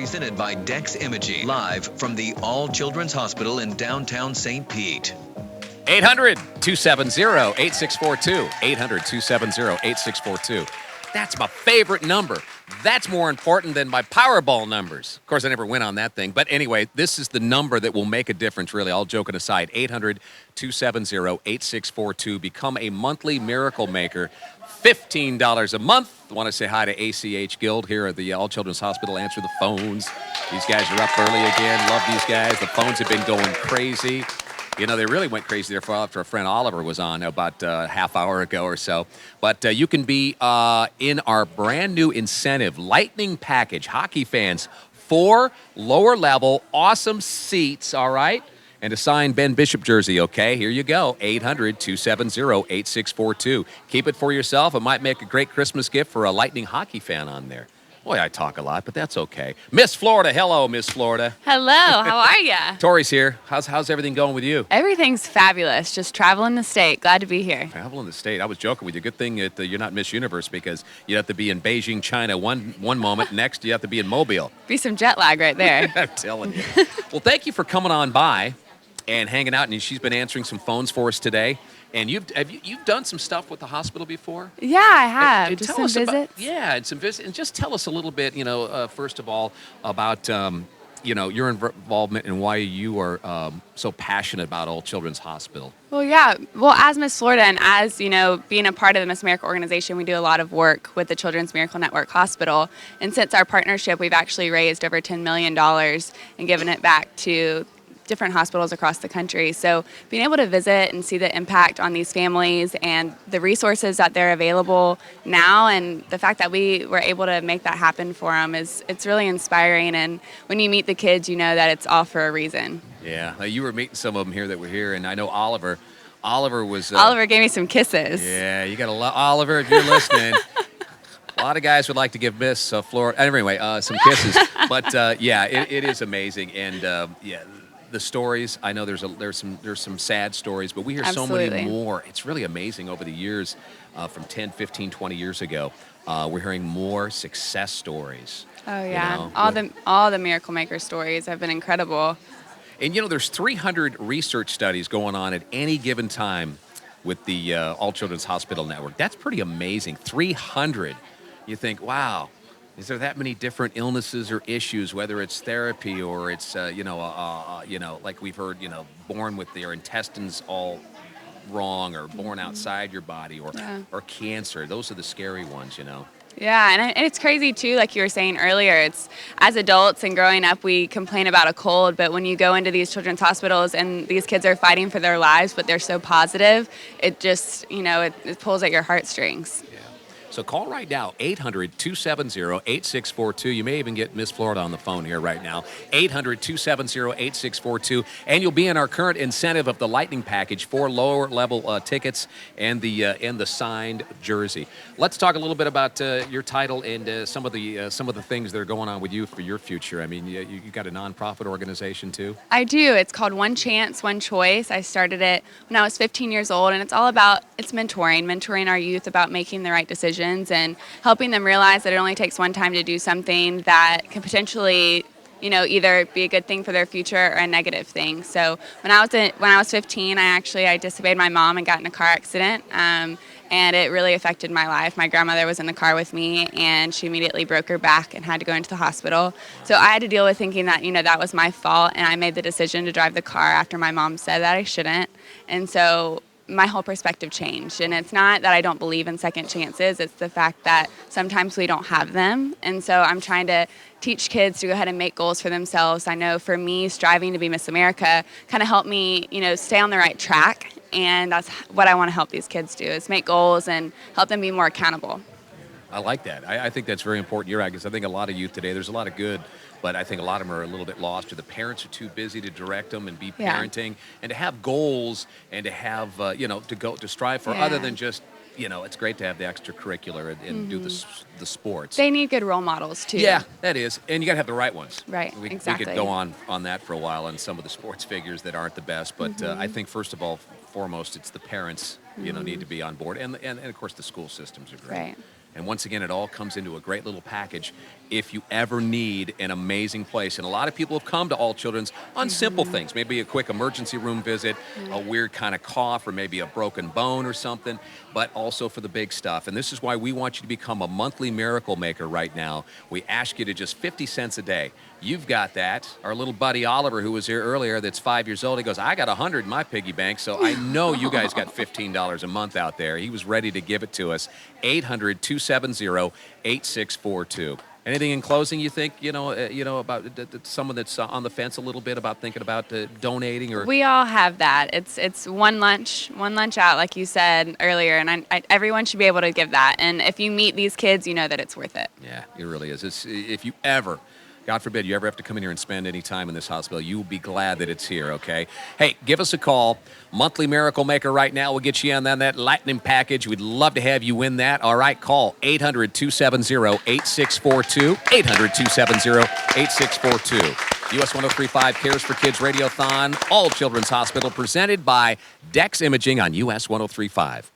presented by Dex Imaging, live from the All Children's Hospital in downtown St. Pete. 800-270-8642. 800-270-8642. That's my favorite number. That's more important than my Powerball numbers. Of course, I never win on that thing. But anyway, this is the number that will make a difference, really, all joking aside. 800-270-8642. Become a monthly miracle maker. $15 a month. I want to say hi to ACH Guild here at the All Children's Hospital. Answer the phones. These guys are up early again. Love these guys. The phones have been going crazy. You know, they really went crazy there after our friend Oliver was on about a half hour ago or so. But you can be in our brand new incentive, Lightning Package. Hockey fans, 4 lower level, awesome seats, all right? And a signed Ben Bishop jersey, okay? Here you go, 800-270-8642. Keep it for yourself. It might make a great Christmas gift for a Lightning hockey fan on there. Boy, I talk a lot, but that's okay. Miss Florida, hello, Miss Florida. Hello, how are you? Tori's here. How's everything going with you? Everything's fabulous. Just traveling the state. Glad to be here. Traveling the state. I was joking with you. Good thing that you're not Miss Universe because you have to be in Beijing, China one moment. Next, you have to be in Mobile. Be some jet lag right there. I'm telling you. Well, thank you for coming on by and hanging out. And she's been answering some phones for us today. And you've done some stuff with the hospital before? Yeah, I have. And just tell some us visits. And some visits. And just tell us a little bit, first of all, about, your involvement and why you are so passionate about All Children's Hospital. Well, yeah. Well, as Miss Florida and as, being a part of the Miss America organization, we do a lot of work with the Children's Miracle Network Hospital. And since our partnership, we've actually raised over $10 million and given it back to different hospitals across the country. So being able to visit and see the impact on these families and the resources that they're available now and the fact that we were able to make that happen for them it's really inspiring. And when you meet the kids, you know that it's all for a reason. Yeah, you were meeting some of them here that were here, and I know Oliver was... Oliver gave me some kisses. Yeah, you got to love Oliver if you're listening. A lot of guys would like to give Miss Florida... Anyway, some kisses. But, it is amazing. And, the stories, I know there's some sad stories, but we hear Absolutely. So many more. It's really amazing over the years, from 10, 15, 20 years ago. We're hearing more success stories. Oh, yeah. All the Miracle Maker stories have been incredible. And, there's 300 research studies going on at any given time with the All Children's Hospital Network. That's pretty amazing. 300. You think, wow. Is there that many different illnesses or issues, whether it's therapy or it's, like we've heard, born with their intestines all wrong or born outside your body or cancer. Those are the scary ones, Yeah, and it's crazy, too, like you were saying earlier. It's as adults and growing up, we complain about a cold, but when you go into these children's hospitals and these kids are fighting for their lives, but they're so positive, it just, it pulls at your heartstrings. So call right now, 800-270-8642. You may even get Miss Florida on the phone here right now, 800-270-8642. And you'll be in our current incentive of the Lightning Package, 4 lower-level tickets and the signed jersey. Let's talk a little bit about your title and some of the things that are going on with you for your future. I mean, you got a nonprofit organization, too? I do. It's called One Chance, One Choice. I started it when I was 15 years old, and it's all about mentoring our youth about making the right decisions and helping them realize that it only takes one time to do something that can potentially, either be a good thing for their future or a negative thing. So when I was 15, I disobeyed my mom and got in a car accident. And it really affected my life. My grandmother was in the car with me, and she immediately broke her back and had to go into the hospital. So I had to deal with thinking that, that was my fault, and I made the decision to drive the car after my mom said that I shouldn't. And so my whole perspective changed. And it's not that I don't believe in second chances, it's the fact that sometimes we don't have them. And so I'm trying to teach kids to go ahead and make goals for themselves. I know for me, striving to be Miss America kind of helped me, stay on the right track. And that's what I want to help these kids do, is make goals and help them be more accountable. I like that. I think that's very important. You're right, because I think a lot of youth today, there's a lot of good, but I think a lot of them are a little bit lost, or the parents are too busy to direct them and be parenting and to have goals and to have, to strive for other than just, it's great to have the extracurricular and do the sports. They need good role models, too. Yeah, that is. And you got to have the right ones. Right, exactly. We could go on that for a while on some of the sports figures that aren't the best. But I think, first of all, foremost, it's the parents, need to be on board. And of course, the school systems are great. Right. And once again, it all comes into a great little package. if you ever need an amazing place. And a lot of people have come to All Children's on simple things, maybe a quick emergency room visit, a weird kind of cough, or maybe a broken bone or something, but also for the big stuff. And this is why we want you to become a monthly miracle maker right now. We ask you to just 50 cents a day. You've got that. Our little buddy Oliver, who was here earlier, that's 5 years old, he goes, I got 100 in my piggy bank, so I know you guys got $15 a month out there. He was ready to give it to us. 800-270-8642. Anything in closing you think, about someone that's on the fence a little bit about thinking about donating? Or We all have that. It's one lunch out, like you said earlier, and everyone should be able to give that. And if you meet these kids, you know that it's worth it. Yeah, it really is. If you ever, God forbid, you ever have to come in here and spend any time in this hospital, you will be glad that it's here, okay? Hey, give us a call. Monthly Miracle Maker right now. We'll get you on that Lightning package. We'd love to have you win that. All right, call 800-270-8642. 800-270-8642. US 1035 Cares for Kids Radiothon, All Children's Hospital, presented by Dex Imaging on US 1035.